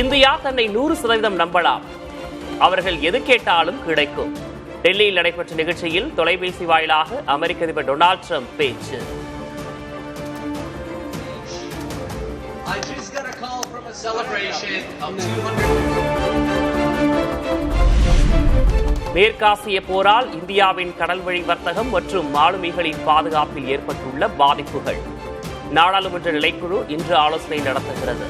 India தன்னை 100% நம்பலாம். அவர்கள் எது கேட்டாலும் கிடைக்கும். டெல்லியில் நடைபெற்ற நிகழ்ச்சியில் தொலைபேசி வாயிலாக அமெரிக்க அதிபர் டொனால்ட் ட்ரம்ப் பேச்சு. மேற்காசிய போரால் இந்தியாவின் கடல்வழி வர்த்தகம் மற்றும் மாலுமிகளின் பாதுகாப்பில் ஏற்பட்டுள்ள பாதிப்புகள். நாடாளுமன்ற நிலைக்குழு இன்று ஆலோசனை நடத்துகிறது.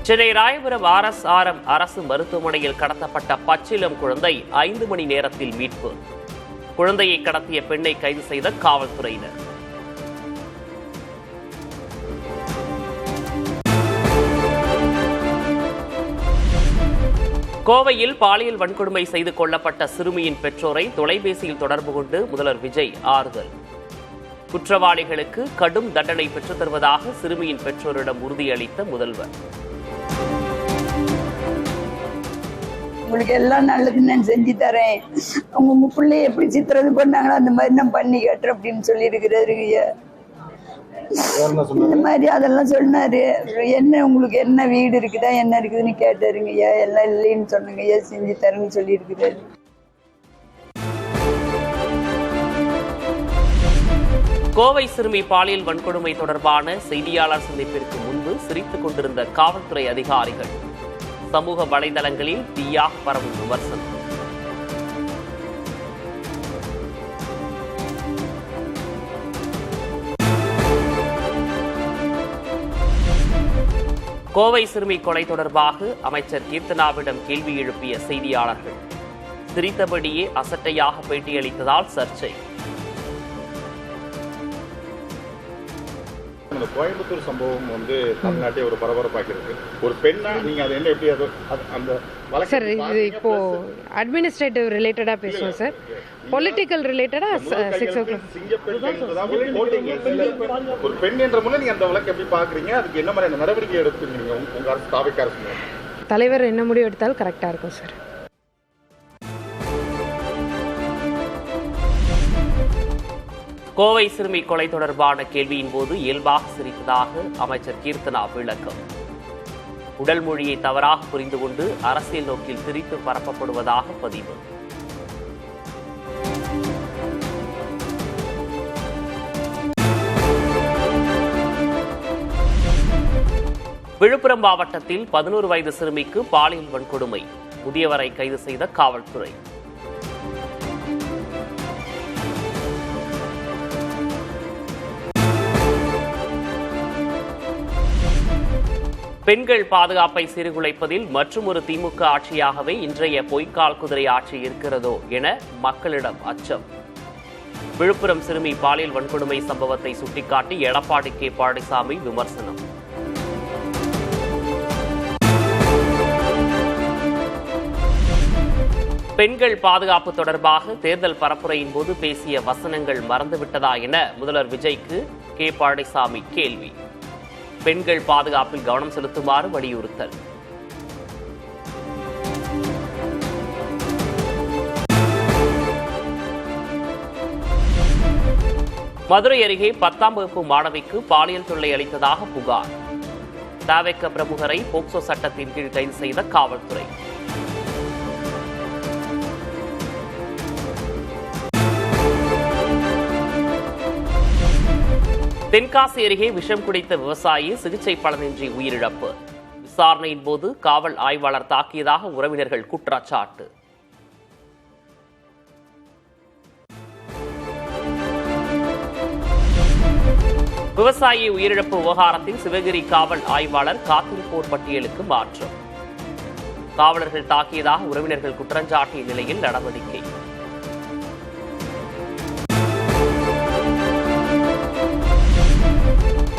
சென்னை ராயபுரம் RSRM அரசு மருத்துவமனையில் கடத்தப்பட்ட பச்சிளம் குழந்தை 5 மணி நேரத்தில் மீட்பு. குழந்தையை கடத்திய பெண்ணை கைது செய்த காவல்துறையினர். கோவையில் பாலியல் வன்கொடுமை செய்து கொள்ளப்பட்ட சிறுமியின் பெற்றோரை தொலைபேசியில் தொடர்பு கொண்டு முதல்வர் விஜய் ஆறுதல். குற்றவாளிகளுக்கு கடும் தண்டனை பெற்றுத் தருவதாக சிறுமியின் பெற்றோரிடம் உறுதியளித்த முதல்வர். உங்களுக்கு எல்லாம் நல்லது நான் செஞ்சு தரேன், உங்க பிள்ளைய எப்படி சித்திரது பண்ணாங்களோ அந்த மாதிரி நான் பண்ணி கேட்டுறேன் அப்படின்னு சொல்லியிருக்கிறாரு. இந்த மாதிரி அதெல்லாம் சொன்னாரு. என்ன உங்களுக்கு என்ன வீடு இருக்குதா என்ன இருக்குதுன்னு கேட்டாருங்க ஐயா. எல்லாம் இல்லைன்னு சொன்னாங்க ஐயா, செஞ்சு தரேன்னு சொல்லியிருக்கிறாரு. கோவை சிறுமி பாலியல் வன்கொடுமை தொடர்பான செய்தியாளர் சந்திப்பிற்கு முன்பு சிரித்துக் கொண்டிருந்த காவல்துறை அதிகாரிகள். சமூக வலைதளங்களில் தீயாக பரவும் விமர்சனம். கோவை சிறுமி கொலை தொடர்பாக அமைச்சர் கீர்த்தனாவிடம் கேள்வி எழுப்பிய செய்தியாளர்கள் சிரித்தபடியே அசட்டையாக பேட்டியளித்ததால் சர்ச்சை. இந்த கோயம்புத்தூர் சம்பவம் தமிழ்நாட்டை ஒரு பரபரப்பாக்கிறது. ஒரு பெண்ணா நீங்க அது என்ன எப்படி அந்த சார் இது இப்போ அட்மினிஸ்ட்ரேட்டிவ் ரிலேட்டடா பேசுவோம் சார். பொலிட்டிக்கல் ரிலேட்டடா ஒரு பெண் என்ற முறை நீங்க அந்த வழக்கு எப்படி பாக்குறீங்க? அதுக்கு என்ன மாதிரியான நடவடிக்கை எடுத்துருக்கீங்க உங்க அரசு தாவேக்கா அரசு? தலைவர் என்ன முடிவு எடுத்தாலும் கரெக்டா இருக்கும் சார். கோவை சிறுமி கொலை தொடர்பான கேள்வியின் போது இயல்பாக சிரித்ததாக அமைச்சர் கீர்த்தனா விளக்கம். உடல் மொழியை தவறாக புரிந்து கொண்டு அரசியல் நோக்கில் திரித்து பரப்பப்படுவதாக பதிவு. விழுப்புரம் மாவட்டத்தில் 11 வயது சிறுமிக்கு பாலியல் வன்கொடுமை. முதியவரை கைது செய்த காவல்துறை. பெண்கள் பாதுகாப்பை சீர்குலைப்பதில் மற்றுமொரு திமுக ஆட்சியாகவே இன்றைய பொய்க்கால் குதிரை ஆட்சி இருக்கிறதோ என மக்களிடம் அச்சம். விழுப்புரம் சிறுமி பாலியல் வன்கொடுமை சம்பவத்தை சுட்டிக்காட்டி எடப்பாடி கே பழனிசாமி விமர்சனம். பெண்கள் பாதுகாப்பு தொடர்பாக தேர்தல் பரப்புரையின் போது பேசிய வசனங்கள் மறந்துவிட்டதா என முதல்வர் விஜய்க்கு கே பழனிசாமி கேள்வி. பெண்கள் பாதுகாப்பில் கவனம் செலுத்துமாறு வலியுறுத்தல். மதுரை அருகே 10ஆம் வகுப்பு மாணவிக்கு பாலியல் தொல்லை அளித்ததாக புகார். தவேக பிரமுகரை போக்சோ சட்டத்தின் கீழ் கைது செய்த காவல்துறை. தென்காசி அருகே விஷம் குடித்த விவசாயி சிகிச்சை பலனின்றி உயிரிழப்பு. விசாரணையின் போது காவல் ஆய்வாளர் தாக்கியதாக உறவினர்கள் குற்றச்சாட்டு. விவசாயி உயிரிழப்பு விவகாரத்தில் சிவகிரி காவல் ஆய்வாளர் காத்திருப்போர் பட்டியலுக்கு மாற்றம். காவலர்கள் தாக்கியதாக உறவினர்கள் குற்றஞ்சாட்டிய நிலையில் நடவடிக்கை.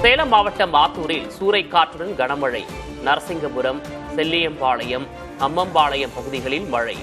சேலம் மாவட்டம் ஆத்தூரில் சூறைக்காற்றுடன் கனமழை. நரசிங்கபுரம், செல்லியம்பாளையம், அம்மம்பாளையம் பகுதிகளில் மழை.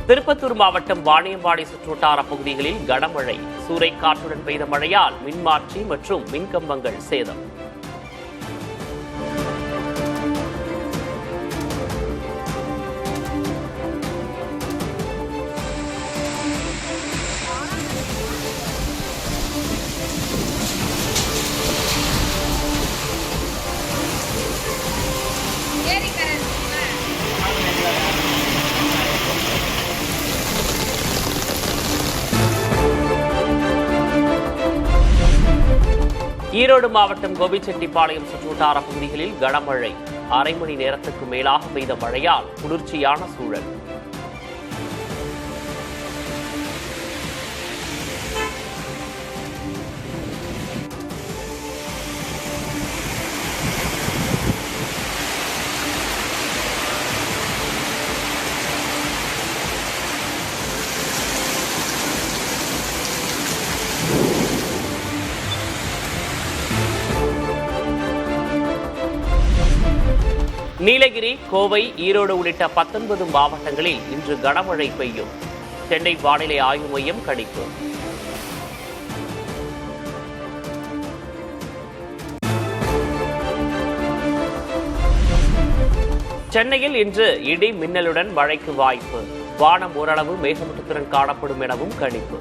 திருப்பத்தூர் மாவட்டம் வாணியம்பாடி சுற்றுவட்டார பகுதிகளில் கனமழை. சூறைக்காற்றுடன் பெய்த மழையால் மின்மாற்றி மற்றும் மின்கம்பங்கள் சேதம். ஈரோடு மாவட்டம் கோபிச்செட்டிப்பாளையம் சுற்றுவட்டார பகுதிகளில் கனமழை. அரை மணி நேரத்துக்கு மேலாக பெய்த மழையால் குளிர்ச்சியான சூழல். நீலகிரி, கோவை, ஈரோடு உள்ளிட்ட 19 மாவட்டங்களில் இன்று கனமழை பெய்யும். சென்னை வானிலை ஆய்வு மையம் கணிப்பு. சென்னையில் இன்று இடி மின்னலுடன் மழைக்கு வாய்ப்பு. வானம் ஓரளவு மேகமூட்டத்துடன் காணப்படும் எனவும் கணிப்பு.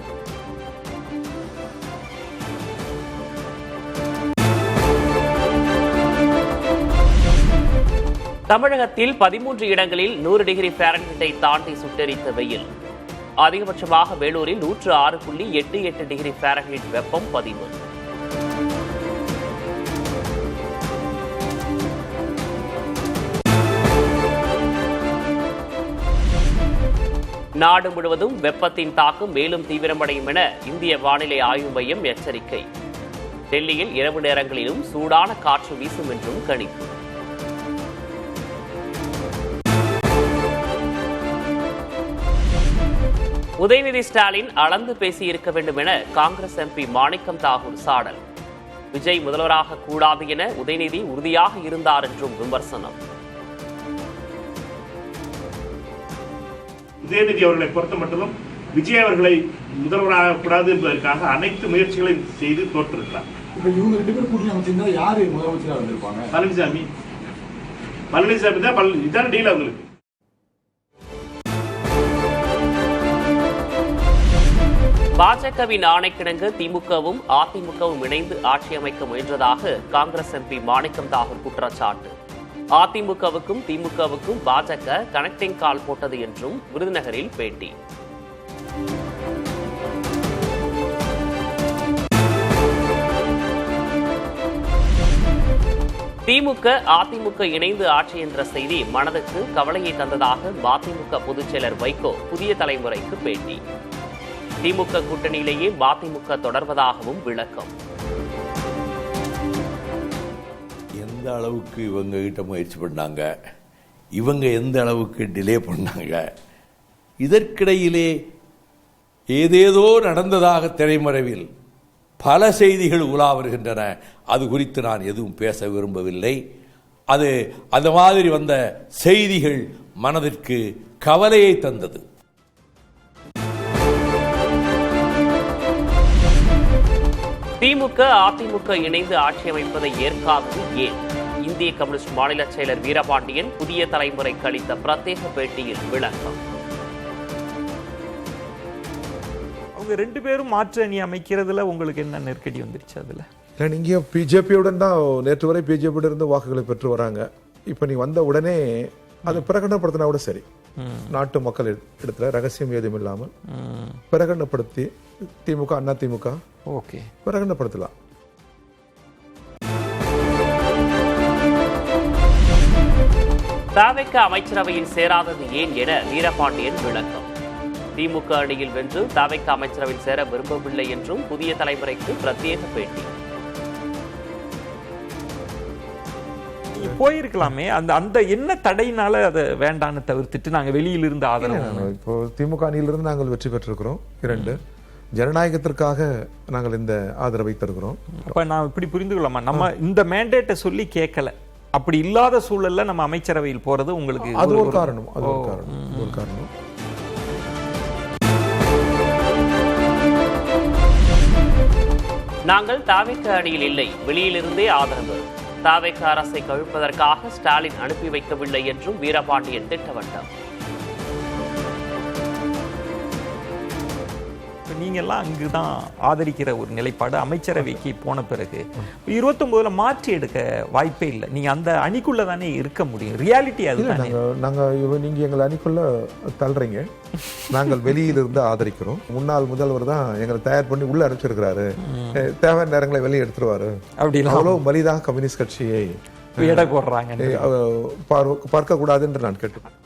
தமிழகத்தில் 13 இடங்களில் 100 டிகிரி ஃபாரன்ஹீட்டை தாண்டி சுட்டெரித்த வெயில். அதிகபட்சமாக வேலூரில் 106.88 டிகிரி ஃபாரன்ஹீட் வெப்பம் பதிவு. நாடு முழுவதும் வெப்பத்தின் தாக்கம் மேலும் தீவிரமடையும் என இந்திய வானிலை ஆய்வு மையம் எச்சரிக்கை. டெல்லியில் இரவு நேரங்களிலும் சூடான காற்று வீசும் என்றும் கணிப்பு. உதயநிதி ஸ்டாலின் அளந்து பேசியிருக்க வேண்டும் என காங்கிரஸ் எம்பி மாணிக்கம் தாகூர் சாடல். விஜய் முதல்வராக கூடாது என உதயநிதி உறுதியாக இருந்தார் என்றும் விமர்சனம். உதயநிதி அவர்களை பொறுத்த மட்டும் விஜய் அவர்களை முதல்வராக கூடாது என்பதற்காக அனைத்து முயற்சிகளையும் செய்து தோற்றிருக்கிறார். இவங்க 2 பேர் கூட்டணி அமைச்சிருந்தா யாரு முதலமைச்சராக வந்திருப்பாங்க? பழனிசாமி தான். இதான் டீல் அவங்களுக்கு. பாஜகவின் ஆணைக்கிணங்க திமுகவும் அதிமுகவும் இணைந்து ஆட்சி அமைக்க முயன்றதாக காங்கிரஸ் எம்பி மாணிக்கம் தாகூர் குற்றச்சாட்டு. அதிமுகவுக்கும் திமுகவுக்கும் பாஜக கனெக்டிங் கால் போட்டது என்றும் விருதுநகரில் பேட்டி. திமுக அதிமுக இணைந்து ஆட்சி என்ற செய்தி மனதுக்கு கவலையை தந்ததாக மதிமுக பொதுச் செயலர் வைகோ புதிய தலைமுறைக்கு பேட்டி. திமுக கூட்டணியிலேயே மதிமுக தொடர்வதாகவும் விளக்கம். எந்த அளவுக்கு இவங்க கிட்ட முயற்சி பண்ணாங்க, இவங்க எந்த அளவுக்கு டிலே பண்ணாங்க, இதற்கிடையிலே ஏதேதோ நடந்ததாக திரைமறைவில் பல செய்திகள் உலா வருகின்றன. அது குறித்து நான் எதுவும் பேச விரும்பவில்லை. அது அந்த மாதிரி வந்த செய்திகள் மனதிற்கு கவலையை தந்தது. திமுக அதிமுக இணைந்து ஆட்சி அமைப்பதை ஏற்காதது ஏன்? இந்திய கம்யூனிஸ்ட் மாநில செயலர் வீரபாண்டியன் புதிய தலைமுறைக்கு அளித்த பிரத்யேக பேட்டியில் விளக்கம். அவங்க 2 பேரும் மாற்று அணி அமைக்கிறதுல உங்களுக்கு என்ன நெருக்கடி வந்துருச்சு? அதுல நீங்க பிஜேபியுடன் தான் நேற்று வரை பிஜேபியோட இருந்து வாக்குகளை பெற்று வராங்க. இப்ப நீ வந்த உடனே அதை பிரகடனப்படுத்தினா கூட சரி. நாட்டு மக்கள் இடத்துல ரகசியம் ஏதும் இல்லாமல் பிரகடனப்படுத்தி திமுக அண்ணா திமுக ஓகே பிரகடனப்படுத்தலாம். தவிக அமைச்சரவையில் சேராதது ஏன் என வீரபாண்டியன் விளக்கம். திமுக அணியில் வென்று தவிக அமைச்சரவையில் சேர விரும்பவில்லை என்றும் புதிய தலைமுறைக்கு பிரத்யேக பேட்டி. போயிருக்கலாமே, அந்த என்ன தடையினால அதை வேண்டான்னு தவிர்த்துட்டு நாங்க வெளியிலிருந்து ஆதரவு. இப்போ திமுக அணியிலிருந்து நாங்கள் வெற்றி பெற்றிருக்கிறோம் 2. ஜனநாயகத்திற்காக நாங்கள் இந்த ஆதரவை தருகிறோம். அப்ப நான் இப்படி புரிந்து கொள்ளலாமா, நம்ம இந்த மேண்டேட்டை சொல்லி கேட்கல, அப்படி இல்லாத சூழல்ல நம்ம அமைச்சரவையில் போறது உங்களுக்கு அது ஒரு காரணம். நாங்கள் தாவேக அணியில் இல்லை, வெளியிலிருந்தே ஆதரவு. தாவேக அரசை கவிழ்ப்பதற்காக ஸ்டாலின் அனுப்பி வைக்கவில்லை என்றும் வீரபாண்டியன் திட்டவட்டம். நீங்கள்லாம் அங்கு தான் ஆதரிக்கிற ஒரு நிலைப்பாடு அமைச்சரவைக்கு போன பிறகு 29ல் மாற்றி எடுக்க வாய்ப்பே இல்லை. நீங்க அந்த அணிக்குள்ள தானே இருக்க முடியும். ரியாலிட்டி அதுதானே. நீங்க எங்களை அணிக்குள்ள தள்ளுறீங்க. நாங்கள் வெளியிலிருந்து ஆதரிக்கிறோம். முன்னாள் முதல்வர் தான் எங்களை தயார் பண்ணி உள்ள அனுப்பிச்சிருக்கிறாரு. தேவையான நேரங்களை வெளியே எடுத்துருவாரு. அப்படி அவ்வளவு மலிதாக கம்யூனிஸ்ட் கட்சியை எடை போடுறாங்க பார்க்க கூடாது என்று நான் கேட்டுக்கொண்டேன்.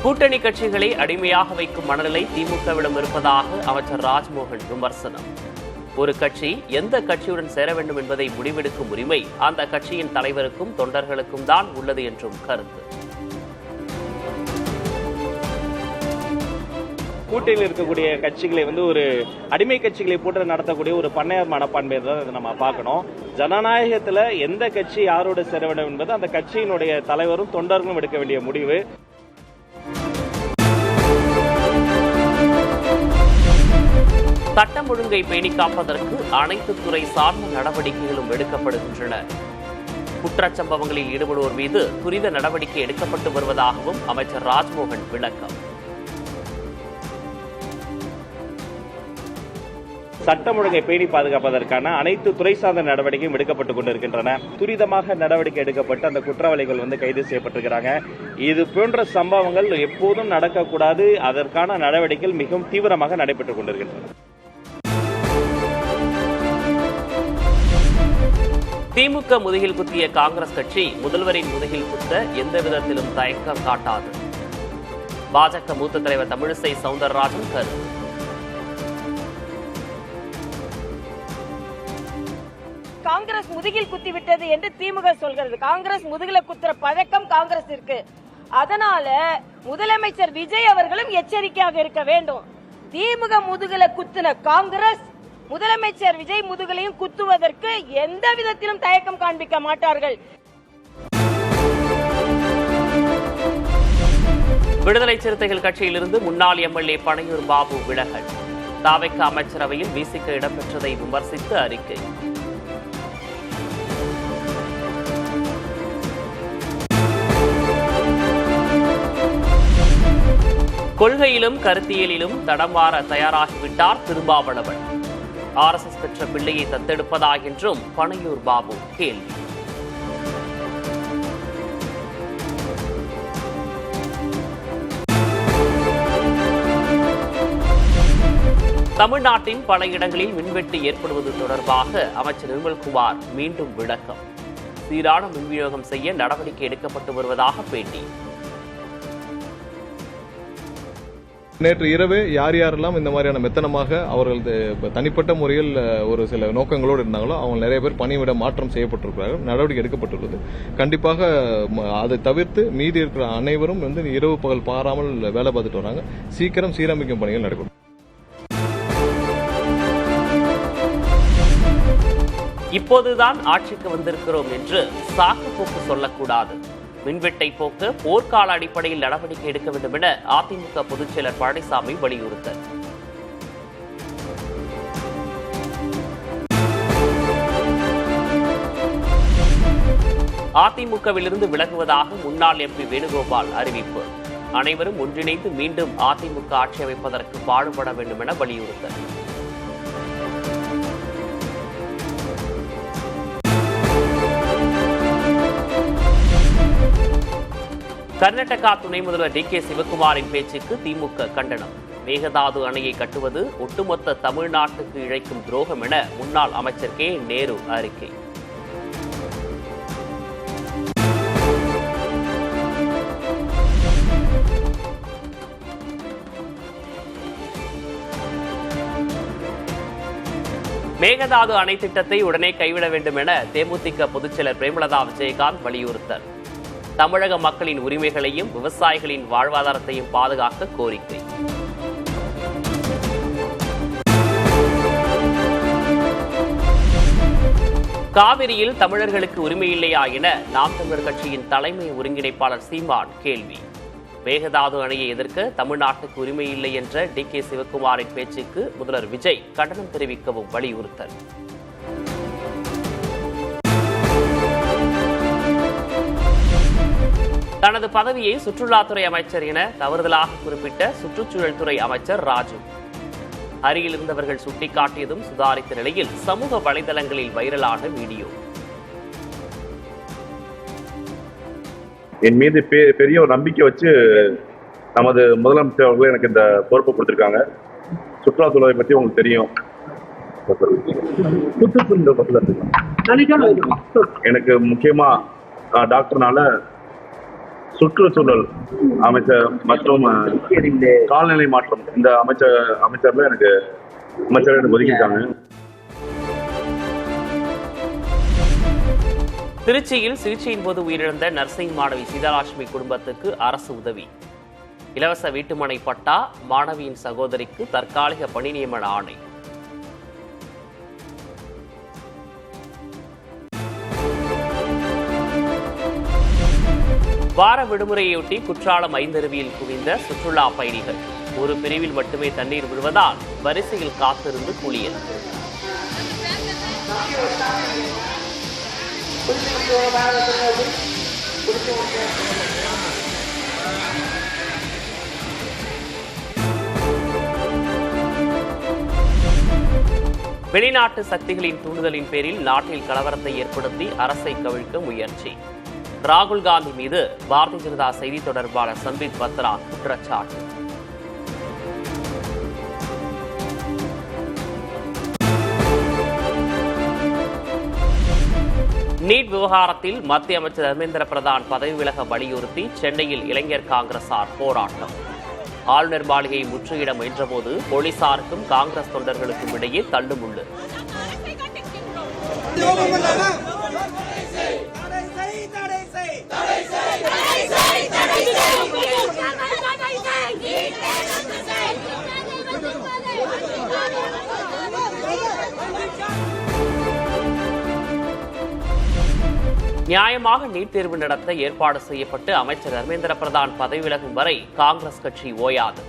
கூட்டணி கட்சிகளை அடிமையாக வைக்கும் மனநிலை திமுகவிடம் இருப்பதாக அமைச்சர் ராஜ்மோகன் விமர்சனம். ஒரு கட்சி எந்த கட்சியுடன் சேர வேண்டும் என்பதை முடிவெடுக்கும் உரிமை அந்த கட்சியின் தலைவருக்கும் தொண்டர்களுக்கும் தான் உள்ளது என்றும் கருத்து. கூட்டணியில் இருக்கக்கூடிய கட்சிகளை ஒரு அடிமை கட்சிகளை போட்டு நடத்தக்கூடிய ஒரு பண்ணையார் மனப்பான்மை தான் நம்ம பார்க்கணும். ஜனநாயகத்தில் எந்த கட்சி யாரோடு சேர வேண்டும் என்பது அந்த கட்சியினுடைய தலைவரும் தொண்டர்களும் எடுக்க வேண்டிய முடிவு. சட்டம் ஒழுங்கை பேணி காப்பதற்கு அனைத்து துறை சார்ந்த நடவடிக்கைகளும் எடுக்கப்படுகின்றன. குற்றச்சம்பவங்களில் ஈடுபடுவோர் மீது துரித நடவடிக்கை எடுக்கப்பட்டு வருவதாகவும் அமைச்சர் ராஜ்மோகன் விளக்கம். சட்டம் ஒழுங்கை பேணி பாதுகாப்பதற்கான அனைத்து துறை சார்ந்த நடவடிக்கையும் எடுக்கப்பட்டுக் கொண்டிருக்கின்றன. துரிதமாக நடவடிக்கை எடுக்கப்பட்டு அந்த குற்றவாளிகள் கைது செய்யப்பட்டிருக்கிறாங்க. இது போன்ற சம்பவங்கள் எப்போதும் நடக்கக்கூடாது. அதற்கான நடவடிக்கைகள் மிகவும் தீவிரமாக நடைபெற்றுக் கொண்டிருக்கின்றன. திமுக முதுகில் குத்திய காங்கிரஸ் கட்சி முதல்வரின் முதுகில் குத்த எந்த விதத்திலும் தயக்கம் காட்டாது. பாஜக மூத்த தலைவர் தமிழிசை சவுந்தரராஜன் கருத்து. காங்கிரஸ் முதுகில் குத்தி விட்டது என்று திமுக சொல்கிறது. காங்கிரஸ் முதுகில குத்துற பழக்கம் காங்கிரஸ் இருக்கு. அதனால முதலமைச்சர் விஜய் அவர்களும் எச்சரிக்கையாக இருக்க வேண்டும். திமுக முதுகில குத்தின காங்கிரஸ் முதலமைச்சர் விஜய் முதுகலையும் குத்துவதற்கு எந்த விதத்திலும் தயக்கம் காண்பிக்க மாட்டார்கள். விடுதலை சிறுத்தைகள் கட்சியிலிருந்து முன்னாள் எம்எல்ஏ பனையூர் பாபு விலகல். தாவேக அமைச்சரவையில் விசிக இடம்பெற்றதை விமர்சித்து அறிக்கை. கொள்கையிலும் கருத்தியலிலும் தடமாற தயாராகிவிட்டார் திருமாவளவன். RSS பெற்ற பிள்ளையை தத்தெடுப்பதா என்றும் பனையூர் பாபு கேள்வி. தமிழ்நாட்டின் பல இடங்களில் மின்வெட்டு ஏற்படுவது தொடர்பாக அமைச்சர் நிர்மல்குமார் மீண்டும் விளக்கம். சீரான மின் விநியோகம் செய்ய நடவடிக்கை எடுக்கப்பட்டு வருவதாக பேட்டி. நேற்று இரவு யார் யாரெல்லாம் இந்த மாதிரியான மெத்தனமாக அவர்கள் தனிப்பட்ட முறையில் ஒரு சில நோக்கங்களோடு இருந்தாங்களோ அவங்க நிறைய பேர் பணியிட மாற்றம் செய்யப்பட்டிருக்கிறார்கள். நடவடிக்கை எடுக்கப்பட்டுள்ளது. கண்டிப்பாக அதை தவிர்த்து மீதி இருக்கிற அனைவரும் இரவு பகல் பாராமல் வேலை பார்த்துட்டு வராங்க. சீக்கிரம் சீரமைக்கும் பணிகள் நடக்கும். இப்போதுதான் ஆட்சிக்கு வந்திருக்கிறோம் என்று சாக்கு போக்கு சொல்லக்கூடாது. மின்வெட்டை போக்க போர்க்கால அடிப்படையில் நடவடிக்கை எடுக்க வேண்டும் என அதிமுக பொதுச் செயலர் பழனிசாமி வலியுறுத்தல். அதிமுகவிலிருந்து விலகுவதாக முன்னாள் MP வேணுகோபால் அறிவிப்பு. அனைவரும் ஒன்றிணைந்து மீண்டும் அதிமுக ஆட்சி அமைப்பதற்கு பாடுபட வேண்டும் என வலியுறுத்தல். கர்நாடகா துணை முதல்வர் DK சிவகுமாரின் பேச்சுக்கு திமுக கண்டனம். மேகதாது அணையை கட்டுவது ஒட்டுமொத்த தமிழ்நாட்டுக்கு இழைக்கும் துரோகம் என முன்னாள் அமைச்சர் K. நேரு அறிக்கை. மேகதாது அணை திட்டத்தை உடனே கைவிட வேண்டும் என தேமுதிக பொதுச்செயலர் பிரேமலதா விஜயகாந்த் வலியுறுத்தல். தமிழக மக்களின் உரிமைகளையும் விவசாயிகளின் வாழ்வாதாரத்தையும் பாதுகாக்க கோரிக்கை. காவிரியில் தமிழர்களுக்கு உரிமை இல்லையா என நாம் தமிழர் கட்சியின் தலைமை ஒருங்கிணைப்பாளர் சீமான் கேள்வி. மேகதாது அணையை எதிர்க்க தமிழ்நாட்டுக்கு உரிமை இல்லை என்ற DK சிவக்குமாரின் பேச்சுக்கு முதல்வர் விஜய் கண்டனம் தெரிவிக்கவும் வலியுறுத்தல். தனது பதவியை சுற்றுலாத்துறை அமைச்சர் என தவறுதலாக குறிப்பிட்ட சுற்றுச்சூழல் துறை அமைச்சர் ராஜு அருகில் இருந்தவர்கள் சுட்டிக்காட்டியதும் சுதாரித்த நிலையில் சமூக வலைதளங்களில் வைரலான வீடியோ. என் மீது பெரிய ஒரு நம்பிக்கை வச்சு நமது முதலமைச்சர் அவர்கள் எனக்கு இந்த பொறுப்பை கொடுத்திருக்காங்க. சுற்றுலாத்துறை பற்றி உங்களுக்கு தெரியும். எனக்கு முக்கியமா டாக்டர்னால சுற்றுச்சூழல் அமைச்சர் மற்றும் கால்நிலை மாற்றம் இந்த அமைச்சர்ல எனக்கு ஒதுக்கிட்டாங்க. திருச்சியில் சிகிச்சையின் போது உயிரிழந்த நர்சிங் மாணவி சீதாலட்சுமி குடும்பத்துக்கு அரசு உதவி. இலவச வீட்டுமனை பட்டா, மாணவியின் சகோதரிக்கு தற்காலிக பணி நியமன ஆணை. வார விடுமுறையொட்டி குற்றாலம் ஐந்தருவியில் குவிந்த சுற்றுலா பயணிகள். ஒரு பிரிவில் மட்டுமே தண்ணீர் விடுவதால் வரிசையில் காத்திருந்து குளியல். வெளிநாட்டு சக்திகளின் தூண்டுதலின் பேரில் நாட்டில் கலவரத்தை ஏற்படுத்தி அரசை கவிழ்க்க முயற்சி. ராகுல் காந்தி மீது பாரதிய ஜனதா செய்தி தொடர்பாளர் சம்பித் பத்ரா குற்றச்சாட்டு. நீட் விவகாரத்தில் மத்திய அமைச்சர் தர்மேந்திர பிரதான் பதவி விலக வலியுறுத்தி சென்னையில் இளைஞர் காங்கிரசார் போராட்டம். ஆளுநர் மாளிகையை முற்றுகையிட முயன்றபோது போலீசாருக்கும் காங்கிரஸ் தொண்டர்களுக்கும் இடையே தள்ளுமுள்ளு. நியாயமாக நீட் தேர்வு நடத்த ஏற்பாடு செய்யப்பட்டு அமைச்சர் தர்மேந்திர பிரதான் பதவி விலகும் வரை காங்கிரஸ் கட்சி ஓயாது.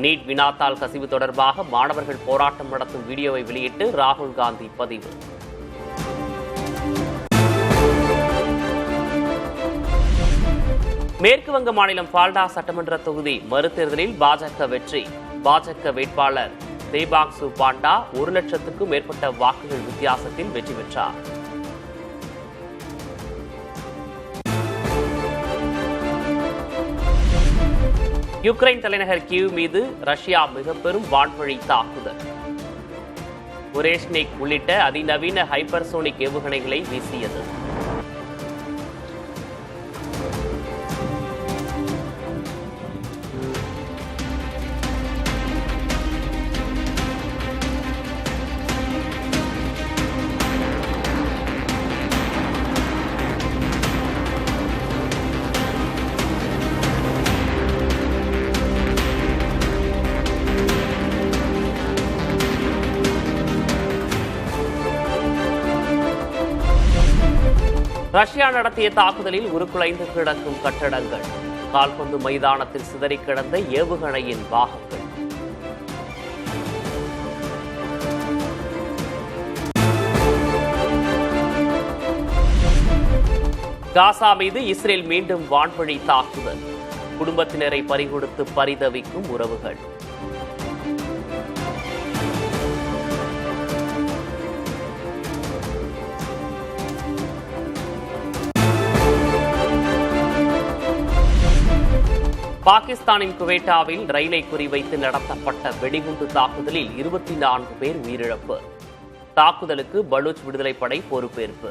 நீட் வினாத்தாள் கசிவு தொடர்பாக மாணவர்கள் போராட்டம் நடத்தும் வீடியோவை வெளியிட்டு ராகுல் காந்தி பதிவு. மேற்கு வங்க மாநிலம் பால்டா சட்டமன்ற தொகுதி மறுதேர்தலில் பாஜக வெற்றி. பாஜக வேட்பாளர் தேபாங்சு பாண்டா 1,00,000க்கும் மேற்பட்ட வாக்குகள் வித்தியாசத்தில் வெற்றி பெற்றார். யுக்ரைன் தலைநகர் கியூ மீது ரஷ்யா மிக பெரும் வான்வழி தாக்குதல். ஒரேஷ்னிக் உள்ளிட்ட அதிநவீன ஹைப்பர்சோனிக் ஏவுகணைகளை வீசியது. ரஷ்யா நடத்திய தாக்குதலில் உருக்குலைந்து கிடக்கும் கட்டடங்கள். கால்பந்து மைதானத்தில் சிதறி கிடந்த ஏவுகணையின் பாகங்கள். காசா மீது இஸ்ரேல் மீண்டும் வான்வழி தாக்குதல். குடும்பத்தினரை பறிகொடுத்து பரிதவிக்கும் உறவுகள். பாகிஸ்தானின் குவேட்டாவில் ரயிலை குறிவைத்து நடத்தப்பட்ட வெடிகுண்டு தாக்குதலில் 24 பேர் உயிரிழப்பு. தாக்குதலுக்கு பலூச் விடுதலைப் படை பொறுப்பேற்பு.